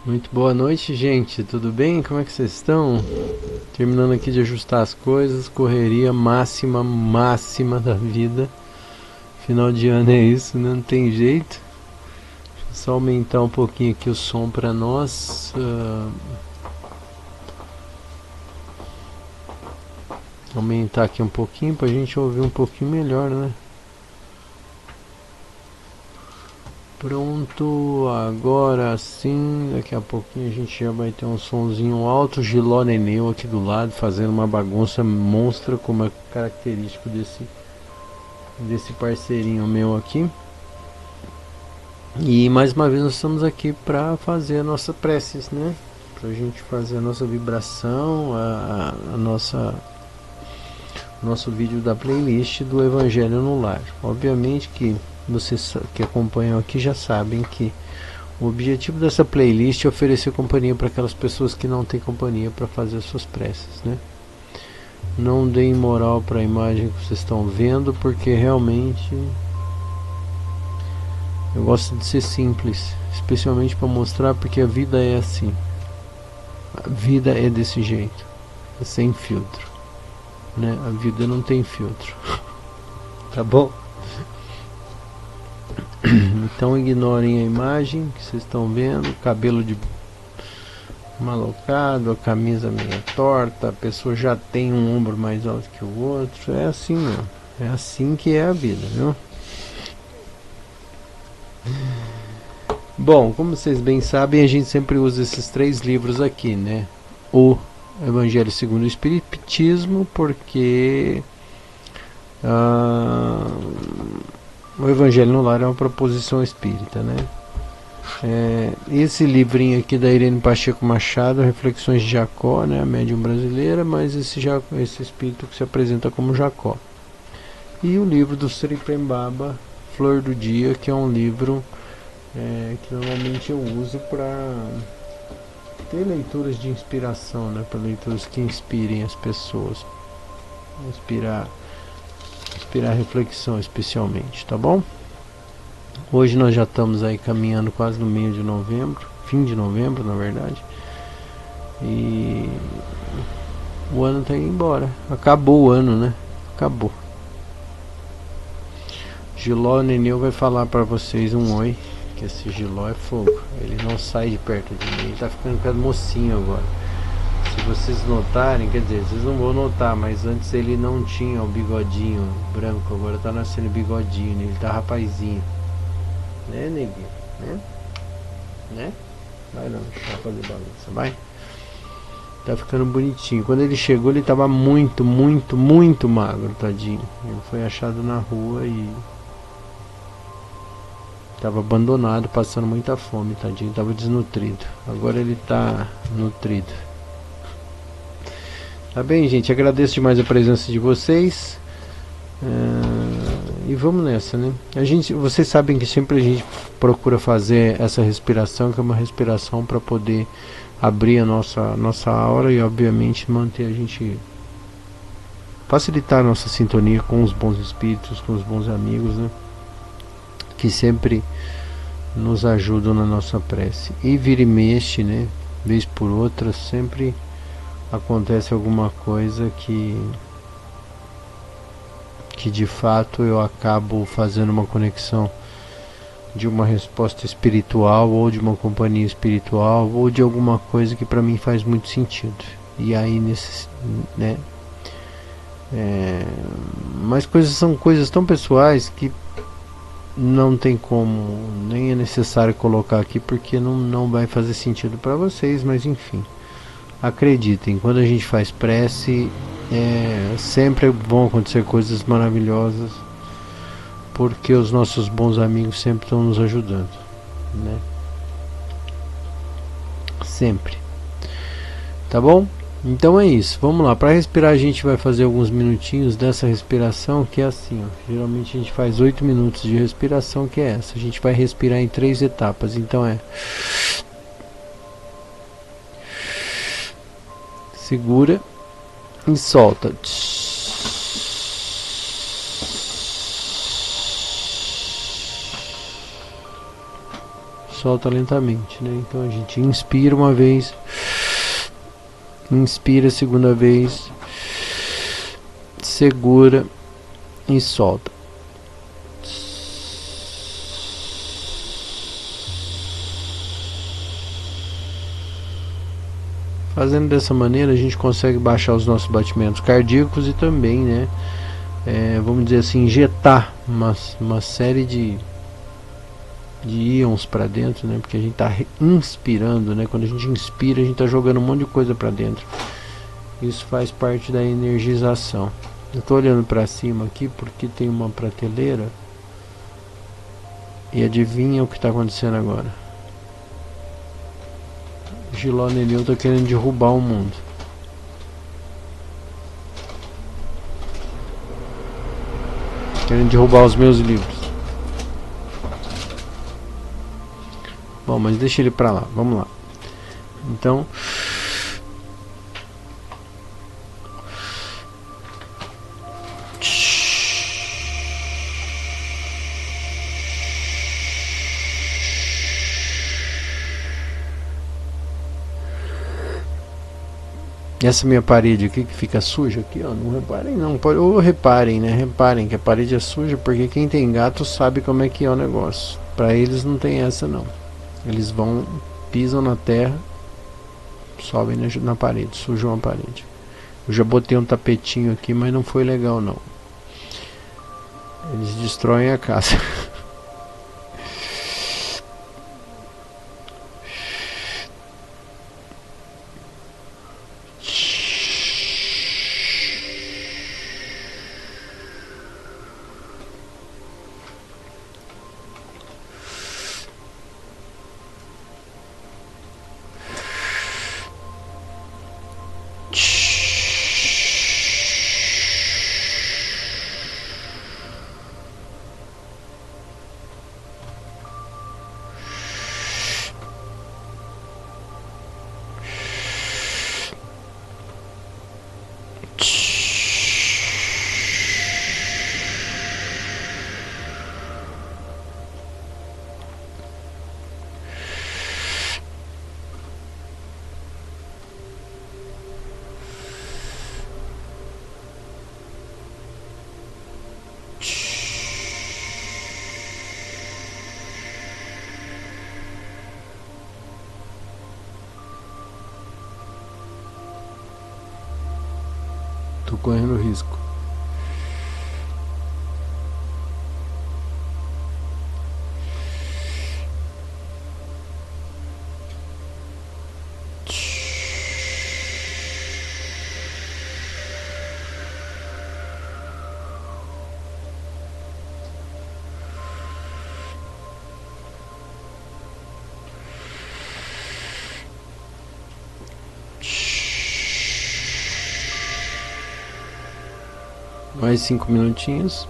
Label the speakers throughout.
Speaker 1: Muito boa noite, gente. Tudo bem? Como é que vocês estão? Terminando aqui de ajustar as coisas, correria máxima da vida. Final de ano é isso, né? Não tem jeito. Só aumentar um pouquinho aqui o som para nós. Aumentar aqui um pouquinho pra gente ouvir um pouquinho melhor, né? Pronto, agora sim, daqui a pouquinho a gente já vai ter um sonzinho alto. Giló Neneu aqui do lado fazendo uma bagunça monstra, como é característico desse parceirinho meu aqui. E mais uma vez nós estamos aqui para fazer a nossa preces, né? Pra gente fazer a nossa vibração, a nossa nosso vídeo da playlist do Evangelho no Lar. Obviamente que vocês que acompanham aqui já sabem que o objetivo dessa playlist é oferecer companhia para aquelas pessoas que não têm companhia para fazer as suas preces, né? Não deem moral para a imagem que vocês estão vendo, porque realmente eu gosto de ser simples, especialmente para mostrar porque a vida é assim. A vida é desse jeito, é sem filtro, né? A vida não tem filtro. Tá bom? Então ignorem a imagem que vocês estão vendo, cabelo de malocado, a camisa meio torta, a pessoa já tem um ombro mais alto que o outro. É assim mesmo. É assim que é a vida, viu? Bom, como vocês bem sabem, a gente sempre usa esses três livros aqui, né? O Evangelho segundo o Espiritismo, porque o Evangelho no Lar é uma proposição espírita, né? Esse livrinho aqui da Irene Pacheco Machado, Reflexões de Jacó, né, a médium brasileira, mas esse espírito que se apresenta como Jacó. E o livro do Sri Prembaba, Flor do Dia, que é um livro que normalmente eu uso para ter leituras de inspiração, né, para leituras que inspirem as pessoas, inspirar reflexão especialmente, tá bom? Hoje nós já estamos aí caminhando quase no meio de novembro, fim de novembro na verdade, e o ano está indo embora, acabou o ano, né? Acabou. Giló Neneu vai falar para vocês um oi, que esse Giló é fogo, ele não sai de perto de mim, ele tá ficando com mocinho agora. Se vocês notarem, quer dizer, vocês não vão notar, mas antes ele não tinha o bigodinho branco, agora tá nascendo bigodinho, ele tá rapazinho. Né, neguinho? Né? Vai não, deixa eu fazer balança, vai. Tá ficando bonitinho. Quando ele chegou, ele tava muito magro, tadinho. Ele foi achado na rua e tava abandonado, passando muita fome, tadinho. Tava desnutrido. Agora ele tá nutrido. Tá bem, gente? Agradeço demais a presença de vocês. E vamos nessa, né? Vocês sabem que sempre a gente procura fazer essa respiração, que é uma respiração para poder abrir a nossa aura e obviamente manter a gente, facilitar a nossa sintonia com os bons espíritos, com os bons amigos, né? Que sempre nos ajudam na nossa prece. E vira e mexe, né? Vez por outra, sempre acontece alguma coisa que de fato eu acabo fazendo uma conexão de uma resposta espiritual ou de uma companhia espiritual ou de alguma coisa que para mim faz muito sentido. E aí né? Mas são coisas tão pessoais que não tem como, nem é necessário colocar aqui porque não vai fazer sentido para vocês, mas enfim. Acreditem, quando a gente faz prece, sempre vão acontecer coisas maravilhosas, porque os nossos bons amigos sempre estão nos ajudando, né? Sempre. Tá bom? Então é isso. Vamos lá. Para respirar a gente vai fazer alguns minutinhos dessa respiração, que é assim, ó. Geralmente a gente faz 8 minutos de respiração, que é essa. A gente vai respirar em 3 etapas. Então segura e solta. solta lentamente, né? Então a gente inspira uma vez, inspira a segunda vez, segura e solta. Fazendo dessa maneira a gente consegue baixar os nossos batimentos cardíacos e também, né, vamos dizer assim, injetar uma série de íons para dentro, né, porque a gente está inspirando, né, quando a gente inspira a gente está jogando um monte de coisa para dentro. Isso faz parte da energização. Eu estou olhando para cima aqui porque tem uma prateleira e adivinha o que está acontecendo agora? Giló Nenil está querendo derrubar o mundo. Querendo derrubar os meus livros. Bom, mas deixa ele pra lá, vamos lá. Então, essa minha parede aqui que fica suja aqui, ó, não reparem não, ou reparem, né, reparem que a parede é suja porque quem tem gato sabe como é que é o negócio. Pra eles não tem essa não. Eles vão, pisam na terra, sobem na parede, sujam a parede. Eu já botei um tapetinho aqui, mas não foi legal não. Eles destroem a casa. Tô correndo risco. Mais 5 minutinhos.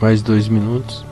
Speaker 1: Mais 2 minutos.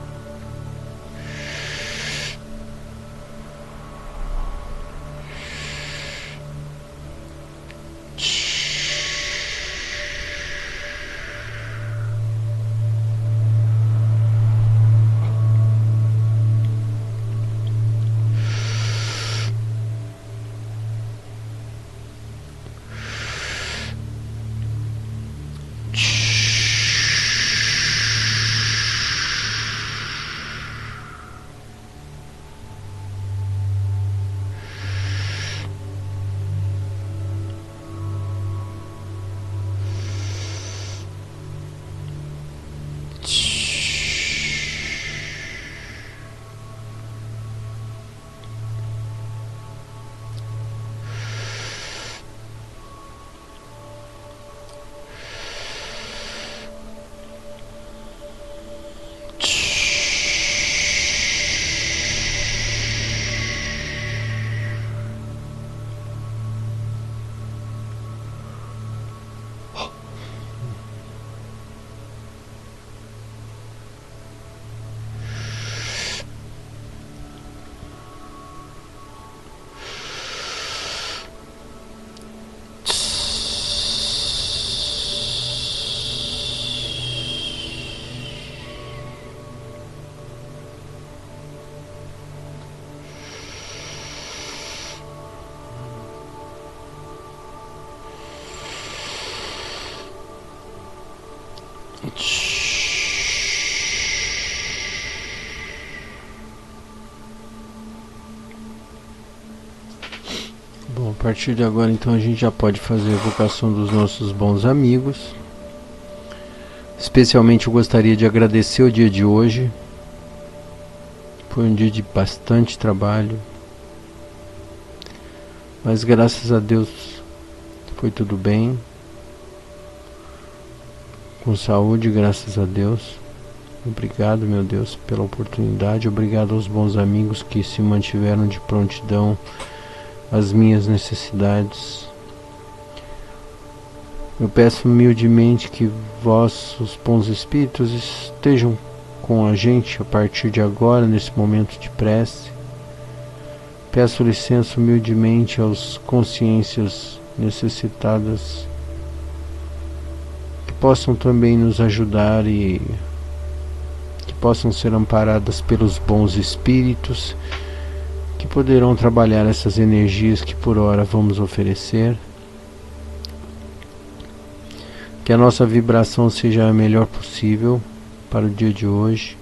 Speaker 1: Bom, a partir de agora então a gente já pode fazer a evocação dos nossos bons amigos. Especialmente eu gostaria de agradecer o dia de hoje. Foi um dia de bastante trabalho, mas graças a Deus foi tudo bem, com saúde, graças a Deus. Obrigado, meu Deus, pela oportunidade. Obrigado aos bons amigos que se mantiveram de prontidão às minhas necessidades. Eu peço humildemente que vossos bons espíritos estejam com a gente a partir de agora, nesse momento de prece. Peço licença humildemente aos consciências necessitadas, que possam também nos ajudar e que possam ser amparadas pelos bons espíritos, que poderão trabalhar essas energias que por hora vamos oferecer. Que a nossa vibração seja a melhor possível para o dia de hoje,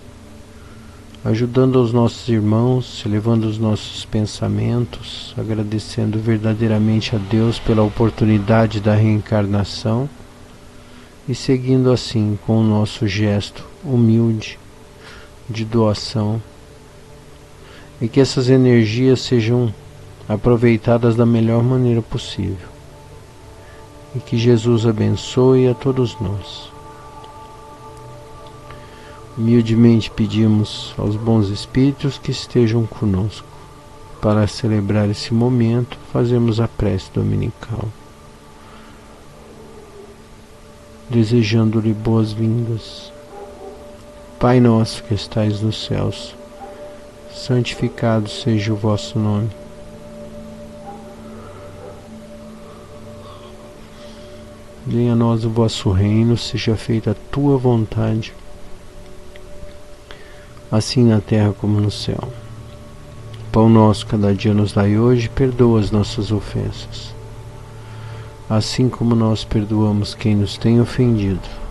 Speaker 1: ajudando os nossos irmãos, elevando os nossos pensamentos, agradecendo verdadeiramente a Deus pela oportunidade da reencarnação e seguindo assim com o nosso gesto humilde de doação, e que essas energias sejam aproveitadas da melhor maneira possível, e que Jesus abençoe a todos nós. Humildemente pedimos aos bons espíritos que estejam conosco. Para celebrar esse momento, fazemos a prece dominical, desejando-lhe boas-vindas. Pai nosso que estais nos céus, santificado seja o vosso nome. Venha a nós o vosso reino, seja feita a tua vontade, assim na terra como no céu. Pão nosso cada dia nos dai hoje, perdoa as nossas ofensas, assim como nós perdoamos quem nos tem ofendido.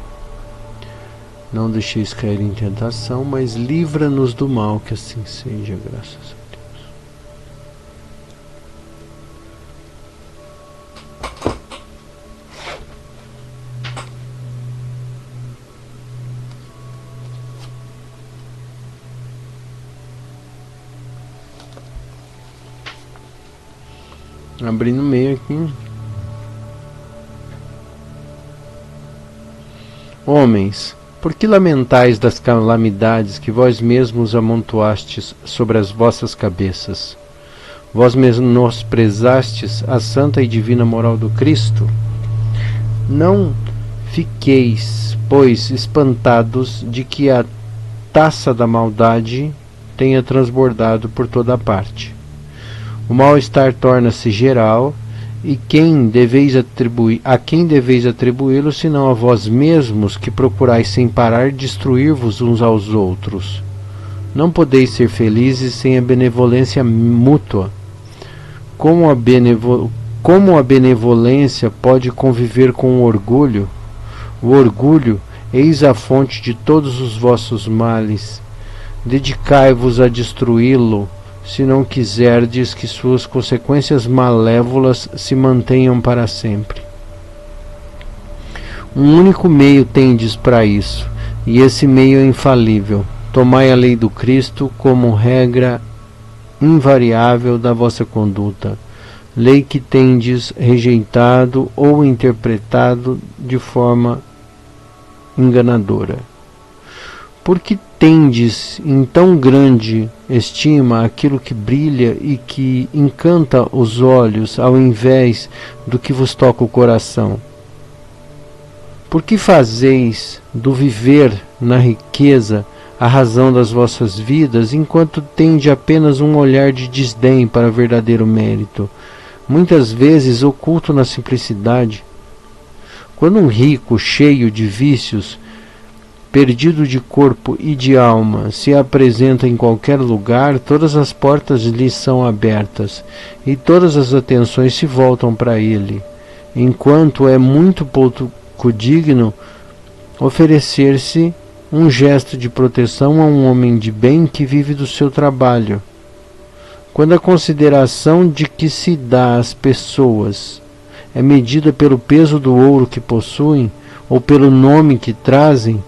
Speaker 1: Não deixeis cair em tentação, mas livra-nos do mal, que assim seja, graças a Deus. Abri no meio aqui. Homens, por que lamentais das calamidades que vós mesmos amontoastes sobre as vossas cabeças? Vós menosprezastes a santa e divina moral do Cristo? Não fiqueis, pois, espantados de que a taça da maldade tenha transbordado por toda parte. O mal-estar torna-se geral, e a quem deveis atribuí-lo, senão a vós mesmos, que procurais sem parar destruir-vos uns aos outros? Não podeis ser felizes sem a benevolência mútua. Como a benevolência pode conviver com o orgulho? O orgulho, eis a fonte de todos os vossos males. Dedicai-vos a destruí-lo, se não quiserdes que suas consequências malévolas se mantenham para sempre. Um único meio tendes para isso, e esse meio é infalível. Tomai a lei do Cristo como regra invariável da vossa conduta, lei que tendes rejeitado ou interpretado de forma enganadora. Porque tendes em tão grande estima aquilo que brilha e que encanta os olhos, ao invés do que vos toca o coração? Por que fazeis do viver na riqueza a razão das vossas vidas, enquanto tende apenas um olhar de desdém para verdadeiro mérito, muitas vezes oculto na simplicidade? Quando um rico, cheio de vícios, perdido de corpo e de alma, se apresenta em qualquer lugar, todas as portas lhe são abertas e todas as atenções se voltam para ele, enquanto é muito pouco digno oferecer-se um gesto de proteção a um homem de bem que vive do seu trabalho. Quando a consideração de que se dá às pessoas é medida pelo peso do ouro que possuem ou pelo nome que trazem,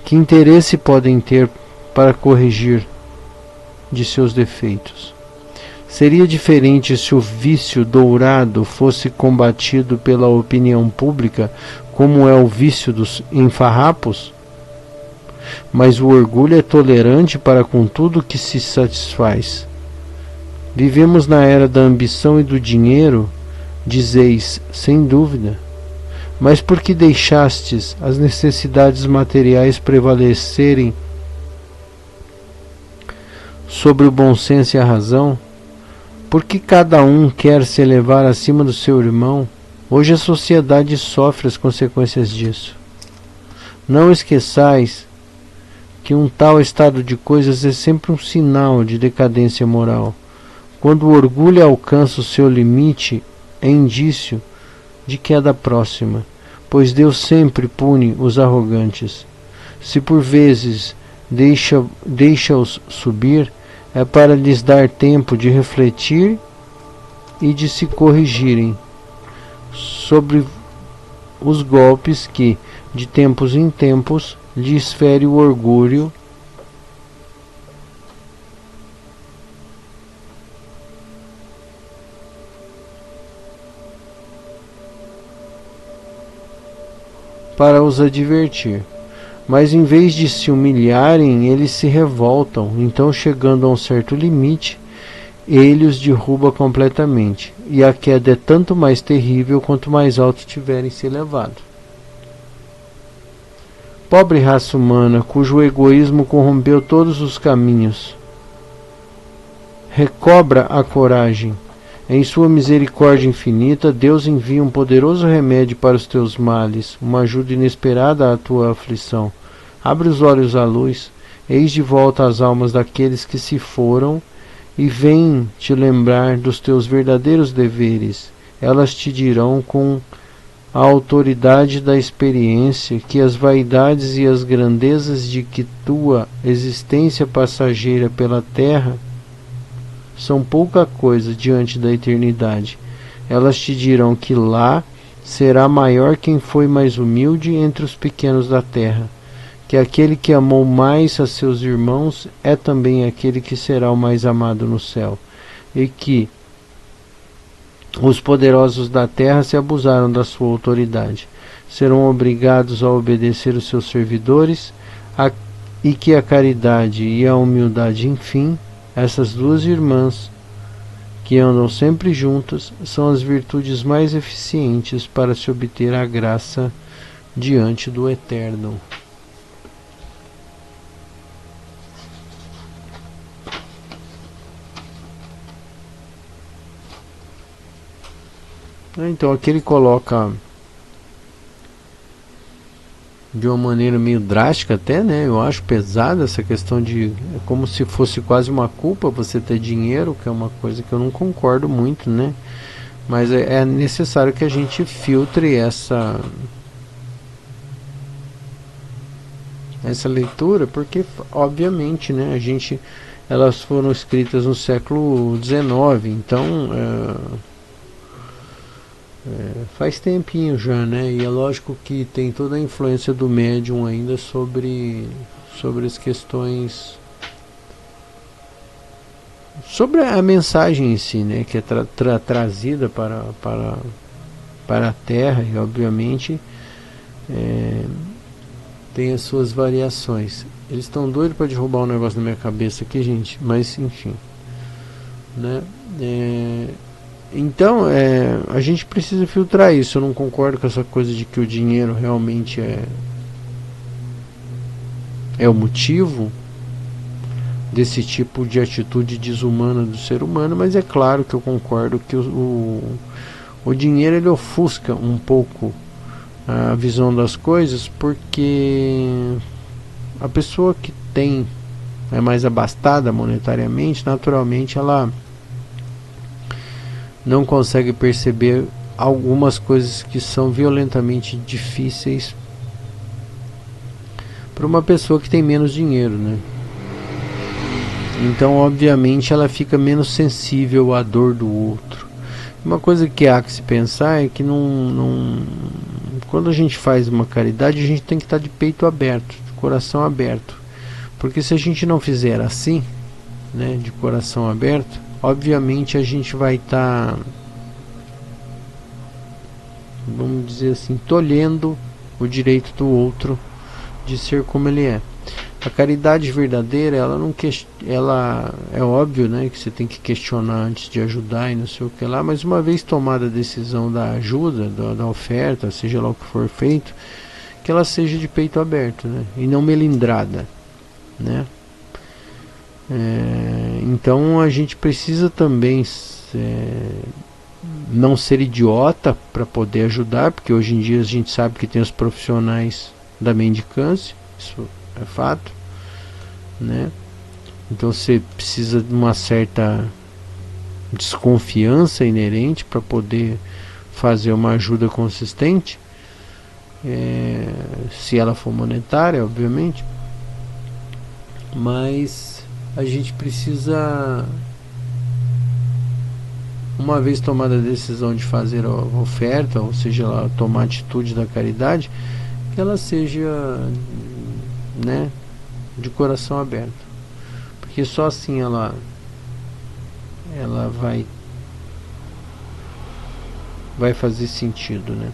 Speaker 1: que interesse podem ter para corrigir de seus defeitos? Seria diferente se o vício dourado fosse combatido pela opinião pública, como é o vício dos em-farrapos? Mas o orgulho é tolerante para com tudo que se satisfaz. Vivemos na era da ambição e do dinheiro, dizeis, sem dúvida. Mas por que deixastes as necessidades materiais prevalecerem sobre o bom senso e a razão? Por que cada um quer se elevar acima do seu irmão? Hoje a sociedade sofre as consequências disso. Não esqueçais que um tal estado de coisas é sempre um sinal de decadência moral. Quando o orgulho alcança o seu limite, é indício de queda próxima, pois Deus sempre pune os arrogantes. Se por vezes deixa-os subir, é para lhes dar tempo de refletir e de se corrigirem sobre os golpes que, de tempos em tempos, lhes fere o orgulho para os advertir. Mas em vez de se humilharem, eles se revoltam. Então, chegando a um certo limite, ele os derruba completamente, e a queda é tanto mais terrível quanto mais alto tiverem se elevado. Pobre raça humana, cujo egoísmo corrompeu todos os caminhos, recobra a coragem. Em sua misericórdia infinita, Deus envia um poderoso remédio para os teus males, uma ajuda inesperada à tua aflição. Abre os olhos à luz, eis de volta as almas daqueles que se foram, e vem te lembrar dos teus verdadeiros deveres. Elas te dirão com a autoridade da experiência que as vaidades e as grandezas de que tua existência passageira pela terra são pouca coisa diante da eternidade. Elas te dirão que lá será maior quem foi mais humilde entre os pequenos da terra, que aquele que amou mais a seus irmãos é também aquele que será o mais amado no céu, e que os poderosos da terra se abusaram da sua autoridade, serão obrigados a obedecer os seus servidores, e que a caridade e a humildade, enfim, essas duas irmãs que andam sempre juntas, são as virtudes mais eficientes para se obter a graça diante do Eterno. Então aqui ele coloca de uma maneira meio drástica até, né? Eu acho pesada essa questão de... É como se fosse quase uma culpa você ter dinheiro, que é uma coisa que eu não concordo muito, né? Mas é necessário que a gente filtre essa leitura, porque obviamente, né, elas foram escritas no século XIX, então faz tempinho já, né? E é lógico que tem toda a influência do médium ainda sobre as questões, sobre a mensagem em si, né, que é trazida para a Terra, e obviamente tem as suas variações. Eles estão doidos para derrubar um negócio na minha cabeça aqui, gente, mas enfim, né? Então a gente precisa filtrar isso. Eu não concordo com essa coisa de que o dinheiro realmente é o motivo desse tipo de atitude desumana do ser humano, mas é claro que eu concordo que o dinheiro ele ofusca um pouco a visão das coisas, porque a pessoa que é mais abastada monetariamente, naturalmente ela não consegue perceber algumas coisas que são violentamente difíceis para uma pessoa que tem menos dinheiro, né? Então, obviamente, ela fica menos sensível à dor do outro. Uma coisa que há que se pensar é que quando a gente faz uma caridade, a gente tem que estar de peito aberto, de coração aberto. Porque se a gente não fizer assim, né, de coração aberto, obviamente a gente vai estar, vamos dizer assim, tolhendo o direito do outro de ser como ele é. A caridade verdadeira, ela é óbvio, né, que você tem que questionar antes de ajudar e não sei o que lá, mas uma vez tomada a decisão da ajuda, da oferta, seja lá o que for feito, que ela seja de peito aberto, né, e não melindrada, né. Então a gente precisa também não ser idiota para poder ajudar, porque hoje em dia a gente sabe que tem os profissionais da mendicância, isso é fato, né? Então você precisa de uma certa desconfiança inerente para poder fazer uma ajuda consistente, se ela for monetária, obviamente. Mas a gente precisa, uma vez tomada a decisão de fazer a oferta, ou seja, lá, tomar a atitude da caridade, que ela seja, né, de coração aberto, porque só assim ela vai fazer sentido, né?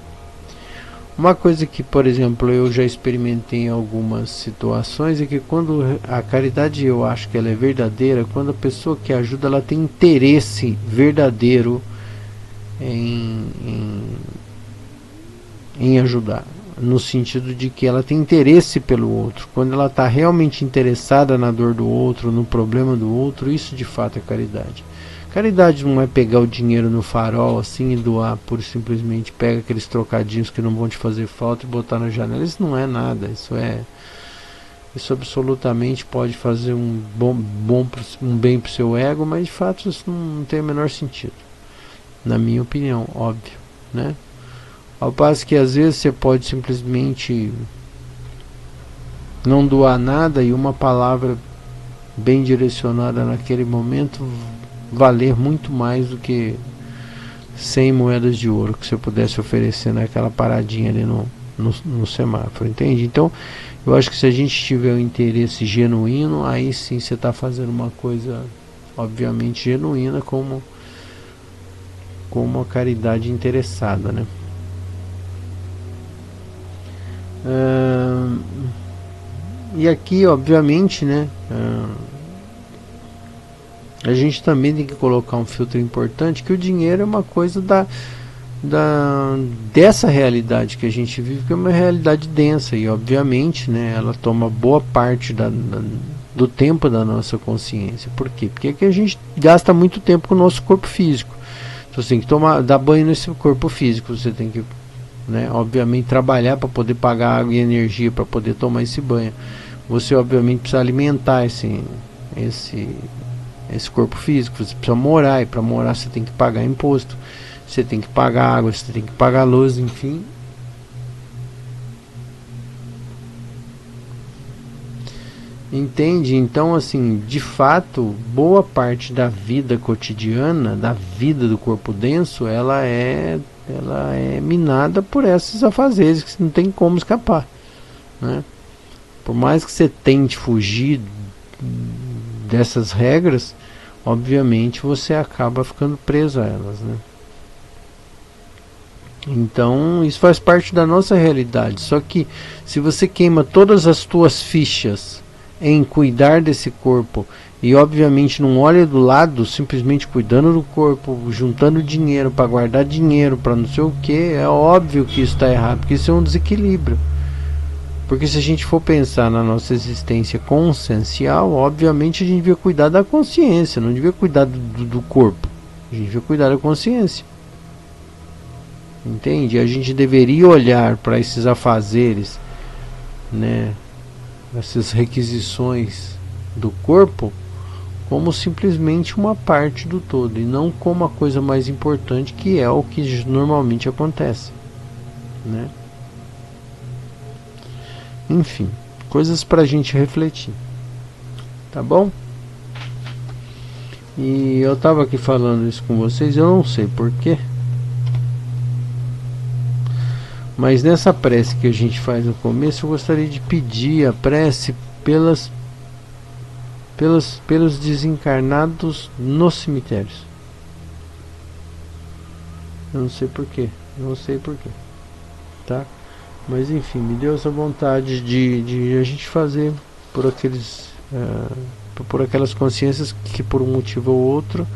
Speaker 1: Uma coisa que, por exemplo, eu já experimentei em algumas situações é que quando a caridade, eu acho que ela é verdadeira, quando a pessoa que ajuda, ela tem interesse verdadeiro em ajudar, no sentido de que ela tem interesse pelo outro. Quando ela está realmente interessada na dor do outro, no problema do outro, isso de fato é caridade. Caridade não é pegar o dinheiro no farol assim e doar, por simplesmente pega aqueles trocadinhos que não vão te fazer falta e botar na janela. Isso não é nada. Isso absolutamente pode fazer um bem para o seu ego, mas de fato isso não tem o menor sentido, na minha opinião, óbvio, né? Ao passo que às vezes você pode simplesmente não doar nada e uma palavra bem direcionada naquele momento valer muito mais do que 100 moedas de ouro que você pudesse oferecer naquela paradinha ali no semáforo, entende? Então eu acho que se a gente tiver um interesse genuíno, aí sim você está fazendo uma coisa obviamente genuína, como a caridade interessada, né? E aqui obviamente, né, a gente também tem que colocar um filtro importante, que o dinheiro é uma coisa dessa realidade que a gente vive, que é uma realidade densa, e obviamente, né, ela toma boa parte do tempo da nossa consciência. Por quê? Porque aqui a gente gasta muito tempo com o nosso corpo físico. Então você tem que dar banho nesse corpo físico, você tem que, né, obviamente trabalhar para poder pagar água e energia para poder tomar esse banho. Você obviamente precisa alimentar esse corpo físico, você precisa morar, e para morar você tem que pagar imposto, você tem que pagar água, você tem que pagar luz, enfim. Entende? Então, assim, de fato, boa parte da vida cotidiana, da vida do corpo denso, ela é minada por esses afazeres que não tem como escapar, né? Por mais que você tente fugir dessas regras, obviamente você acaba ficando preso a elas, né? Então isso faz parte da nossa realidade. Só que se você queima todas as tuas fichas em cuidar desse corpo e obviamente não olha do lado, simplesmente cuidando do corpo, juntando dinheiro para guardar dinheiro para não sei o que, é óbvio que isso está errado, porque isso é um desequilíbrio. Porque se a gente for pensar na nossa existência consciencial, obviamente a gente devia cuidar da consciência, não devia cuidar do corpo, a gente devia cuidar da consciência. Entende? A gente deveria olhar para esses afazeres, né, essas requisições do corpo, como simplesmente uma parte do todo, e não como a coisa mais importante, que é o que normalmente acontece, né? Enfim, coisas pra gente refletir, tá bom? E eu tava aqui falando isso com vocês, eu não sei porquê, mas nessa prece que a gente faz no começo, eu gostaria de pedir a prece pelos desencarnados nos cemitérios. Eu não sei porquê, tá? Mas enfim, me deu essa vontade de a gente fazer por aquelas consciências que por um motivo ou outro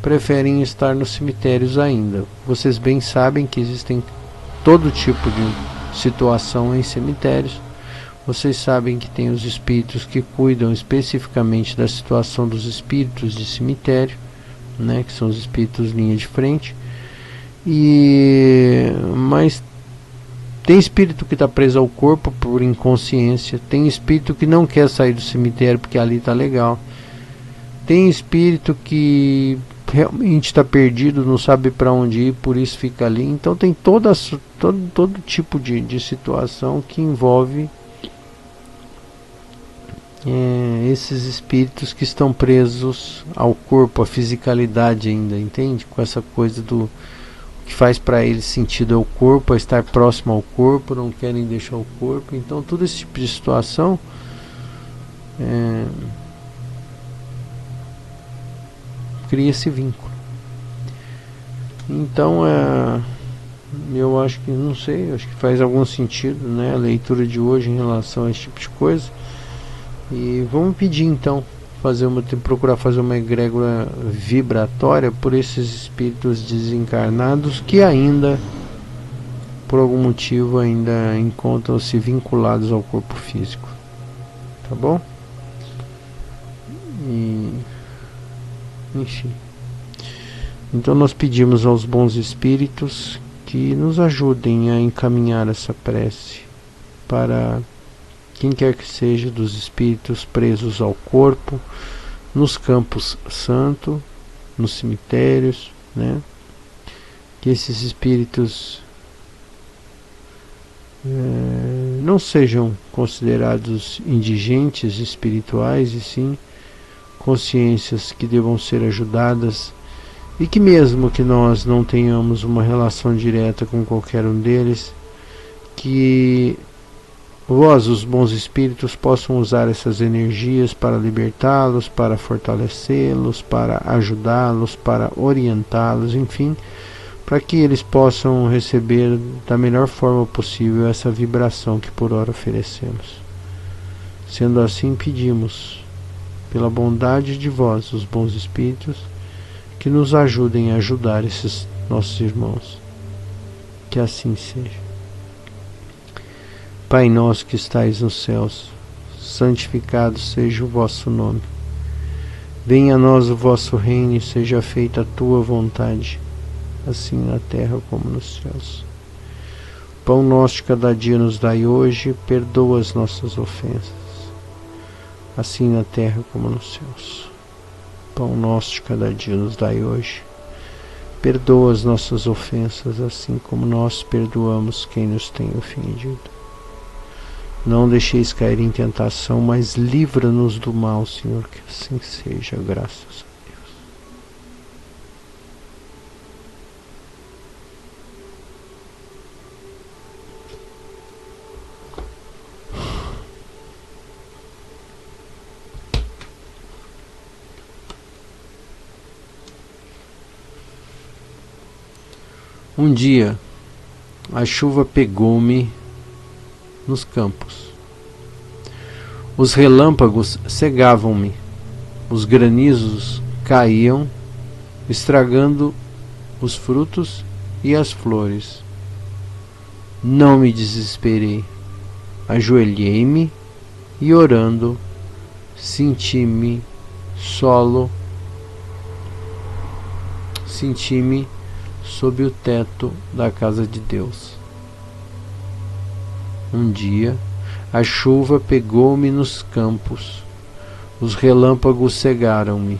Speaker 1: preferem estar nos cemitérios ainda. Vocês bem sabem que existem todo tipo de situação em cemitérios. Vocês sabem que tem os espíritos que cuidam especificamente da situação dos espíritos de cemitério, né, que são os espíritos linha de frente. Mas tem espírito que está preso ao corpo por inconsciência, tem espírito que não quer sair do cemitério porque ali está legal, tem espírito que realmente está perdido, não sabe para onde ir, por isso fica ali. Então tem todo tipo de situação que envolve esses espíritos que estão presos ao corpo, à fisicalidade ainda, entende? Com essa coisa do que faz para eles sentido é o corpo, é estar próximo ao corpo, não querem deixar o corpo. Então todo esse tipo de situação cria esse vínculo. Então eu acho que, não sei, acho que faz algum sentido, né, a leitura de hoje em relação a esse tipo de coisa. E vamos pedir então, procurar fazer uma egrégora vibratória por esses espíritos desencarnados que ainda, por algum motivo, ainda encontram-se vinculados ao corpo físico, tá bom? Enfim, então nós pedimos aos bons espíritos que nos ajudem a encaminhar essa prece para quem quer que seja dos espíritos presos ao corpo, nos campos santos, nos cemitérios, né? Que esses espíritos não sejam considerados indigentes espirituais, e sim consciências que devam ser ajudadas, e que mesmo que nós não tenhamos uma relação direta com qualquer um deles, que vós, os bons espíritos, possam usar essas energias para libertá-los, para fortalecê-los, para ajudá-los, para orientá-los, enfim, para que eles possam receber da melhor forma possível essa vibração que por ora oferecemos. Sendo assim, pedimos, pela bondade de vós, os bons espíritos, que nos ajudem a ajudar esses nossos irmãos. Que assim seja. Pai nosso que estais nos céus, santificado seja o vosso nome. Venha a nós o vosso reino e seja feita a tua vontade, assim na terra como nos céus. Pão nosso de cada dia nos dai hoje, perdoa as nossas ofensas, assim na terra como nos céus. Pão nosso de cada dia nos dai hoje, perdoa as nossas ofensas, assim como nós perdoamos quem nos tem ofendido. Não deixeis cair em tentação, mas livra-nos do mal, Senhor, que assim seja, graças a Deus. Um dia, a chuva pegou-me nos campos. Os relâmpagos cegavam-me, os granizos caíam, estragando os frutos e as flores. Não me desesperei, ajoelhei-me e orando, senti-me sob o teto da casa de Deus. Um dia, a chuva pegou-me nos campos, os relâmpagos cegaram-me,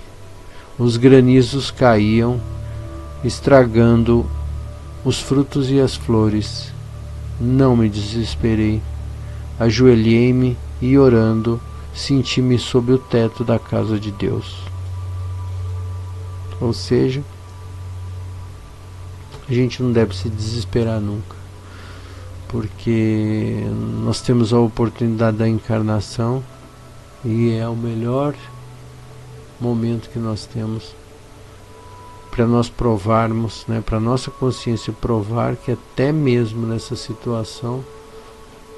Speaker 1: os granizos caíam, estragando os frutos e as flores. Não me desesperei, ajoelhei-me e orando, senti-me sob o teto da casa de Deus. Ou seja, a gente não deve se desesperar nunca, porque nós temos a oportunidade da encarnação e é o melhor momento que nós temos para nós provarmos, né, para nossa consciência provar que até mesmo nessa situação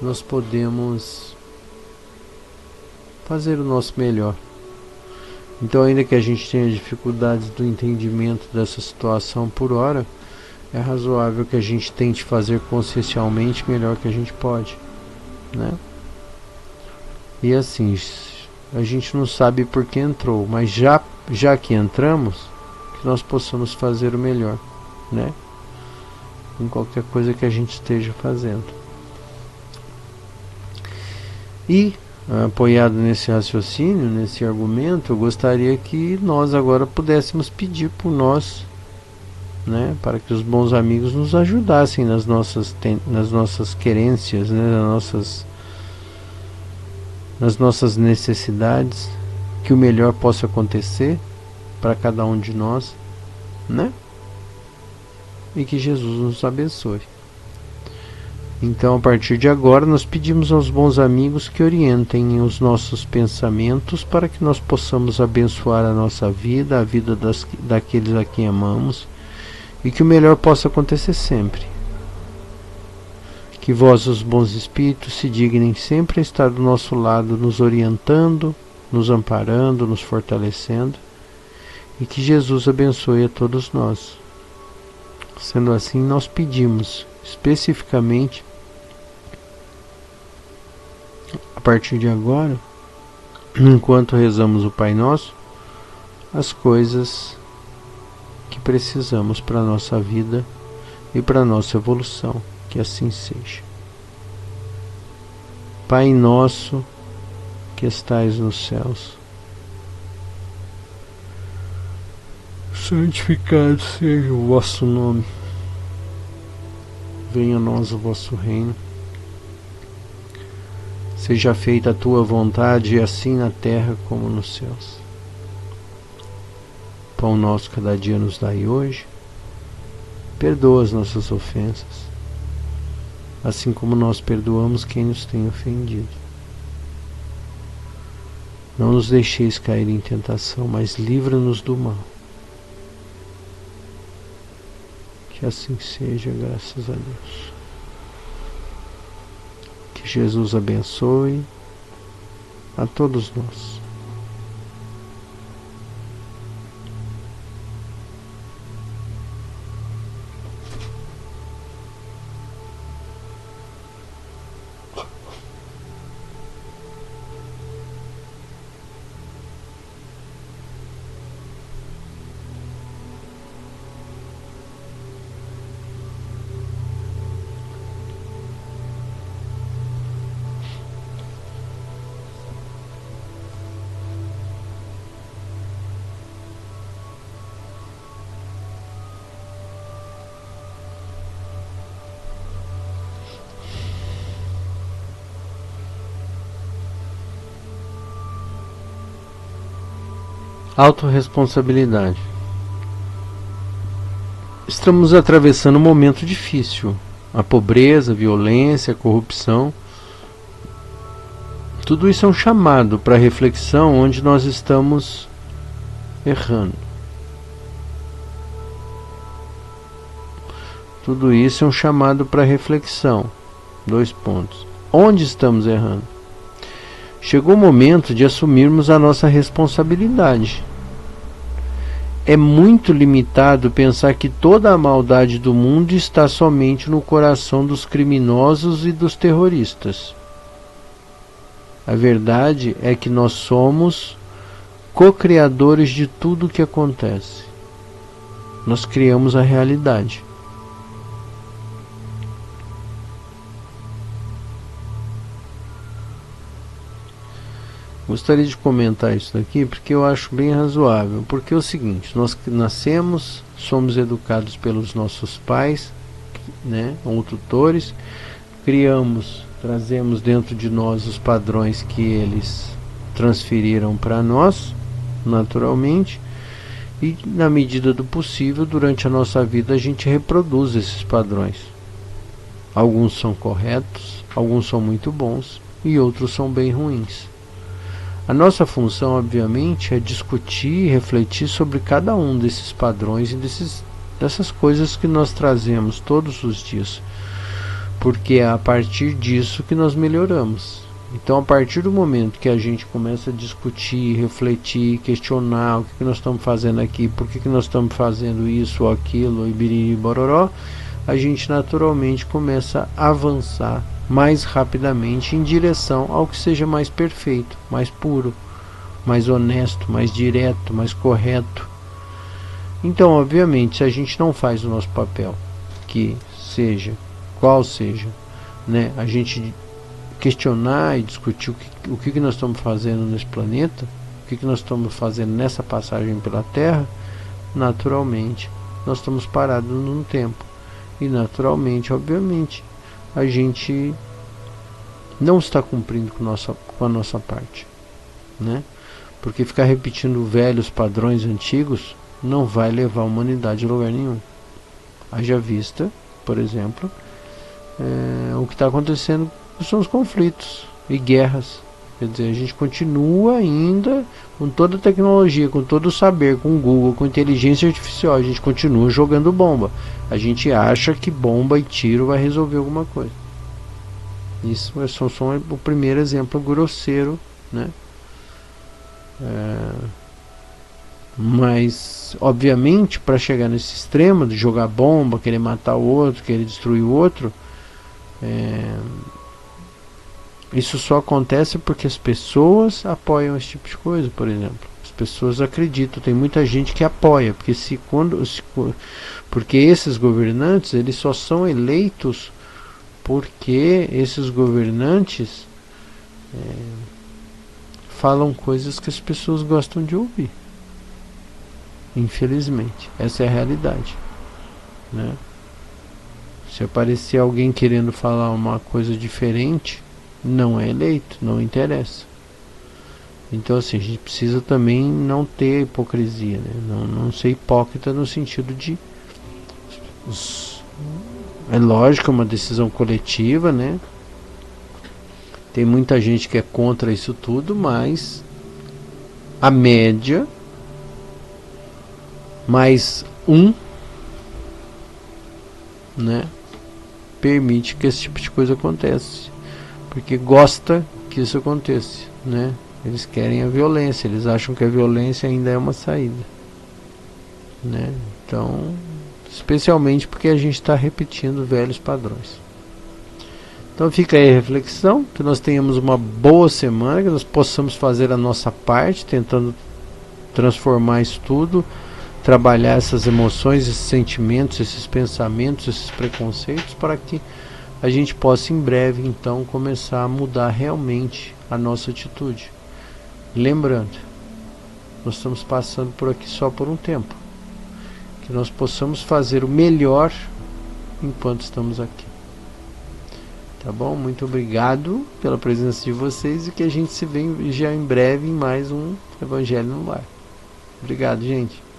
Speaker 1: nós podemos fazer o nosso melhor. Então, ainda que a gente tenha dificuldades do entendimento dessa situação por hora, é razoável que a gente tente fazer consciencialmente o melhor que a gente pode, né? E assim, a gente não sabe por que entrou, mas já que entramos, que nós possamos fazer o melhor, né? Em qualquer coisa que a gente esteja fazendo. E, apoiado nesse raciocínio, nesse argumento, eu gostaria que nós agora pudéssemos pedir por nós, né, para que os bons amigos nos ajudassem nas nossas querências, né, nas nossas necessidades, que o melhor possa acontecer para cada um de nós, né? E que Jesus nos abençoe. Então, a partir de agora, nós pedimos aos bons amigos que orientem os nossos pensamentos para que nós possamos abençoar a nossa vida, a vida daqueles a quem amamos, e que o melhor possa acontecer sempre. Que vós, os bons espíritos, se dignem sempre a estar do nosso lado, nos orientando, nos amparando, nos fortalecendo, e que Jesus abençoe a todos nós. Sendo assim, nós pedimos especificamente, a partir de agora, enquanto rezamos o Pai Nosso, as coisas que precisamos para a nossa vida e para a nossa evolução, que assim seja. Pai nosso que estais nos céus, santificado seja o vosso nome, venha a nós o vosso reino, seja feita a tua vontade, assim na terra como nos céus. Pão nosso cada dia nos dai hoje, perdoa as nossas ofensas, assim como nós perdoamos quem nos tem ofendido. Não nos deixeis cair em tentação, mas livra-nos do mal. Que assim seja, graças a Deus. Que Jesus abençoe a todos nós. Autorresponsabilidade. Estamos atravessando um momento difícil. A pobreza, a violência, a corrupção. Tudo isso é um chamado para reflexão onde nós estamos errando. Tudo isso é um chamado para reflexão. 2 pontos. Onde estamos errando? Chegou o momento de assumirmos a nossa responsabilidade. É muito limitado pensar que toda a maldade do mundo está somente no coração dos criminosos e dos terroristas. A verdade é que nós somos co-criadores de tudo o que acontece. Nós criamos a realidade. Gostaria de comentar isso daqui porque eu acho bem razoável. Porque é o seguinte, nós nascemos, somos educados pelos nossos pais, né, ou tutores, trazemos dentro de nós os padrões que eles transferiram para nós, naturalmente, e na medida do possível, durante a nossa vida, a gente reproduz esses padrões. Alguns são corretos, alguns são muito bons e outros são bem ruins. A nossa função, obviamente, é discutir e refletir sobre cada um desses padrões e dessas coisas que nós trazemos todos os dias, porque é a partir disso que nós melhoramos. Então, a partir do momento que a gente começa a discutir, refletir, questionar o que nós estamos fazendo aqui, por que nós estamos fazendo isso ou aquilo, e biriri bororó, a gente naturalmente começa a avançar mais rapidamente em direção ao que seja mais perfeito, mais puro, mais honesto, mais direto, mais correto. Então, obviamente, se a gente não faz o nosso papel, que seja, qual seja, né, a gente questionar e discutir o que nós estamos fazendo nesse planeta, o que nós estamos fazendo nessa passagem pela Terra, naturalmente, nós estamos parados num tempo. E naturalmente, obviamente, a gente não está cumprindo com a nossa parte, né? Porque ficar repetindo velhos padrões antigos não vai levar a humanidade a lugar nenhum. Haja vista, por exemplo, o que está acontecendo são os conflitos e guerras. Quer dizer, a gente continua ainda com toda a tecnologia, com todo o saber, com o Google, com inteligência artificial, a gente continua jogando bomba. A gente acha que bomba e tiro vai resolver alguma coisa. Isso é só o primeiro exemplo grosseiro, né? Mas, obviamente, para chegar nesse extremo de jogar bomba, querer matar o outro, querer destruir o outro, isso só acontece porque as pessoas apoiam esse tipo de coisa, por exemplo. As pessoas acreditam, tem muita gente que apoia, porque esses governantes, eles só são eleitos porque esses governantes falam coisas que as pessoas gostam de ouvir. Infelizmente, essa é a realidade, né? Se aparecer alguém querendo falar uma coisa diferente, não é eleito, não interessa. Então, assim, a gente precisa também não ter hipocrisia, né? Não ser hipócrita no sentido de é lógico, é uma decisão coletiva, né? Tem muita gente que é contra isso tudo, mas a média mais né, permite que esse tipo de coisa aconteça, porque gosta que isso aconteça, né? Eles querem a violência, eles acham que a violência ainda é uma saída, né? Então, especialmente porque a gente está repetindo velhos padrões. Então fica aí a reflexão, que nós tenhamos uma boa semana, que nós possamos fazer a nossa parte, tentando transformar isso tudo, trabalhar essas emoções, esses sentimentos, esses pensamentos, esses preconceitos, para que a gente possa em breve então começar a mudar realmente a nossa atitude. Lembrando, nós estamos passando por aqui só por um tempo, que nós possamos fazer o melhor enquanto estamos aqui. Tá bom? Muito obrigado pela presença de vocês e que a gente se vê já em breve em mais um Evangelho no Lar. Obrigado, gente.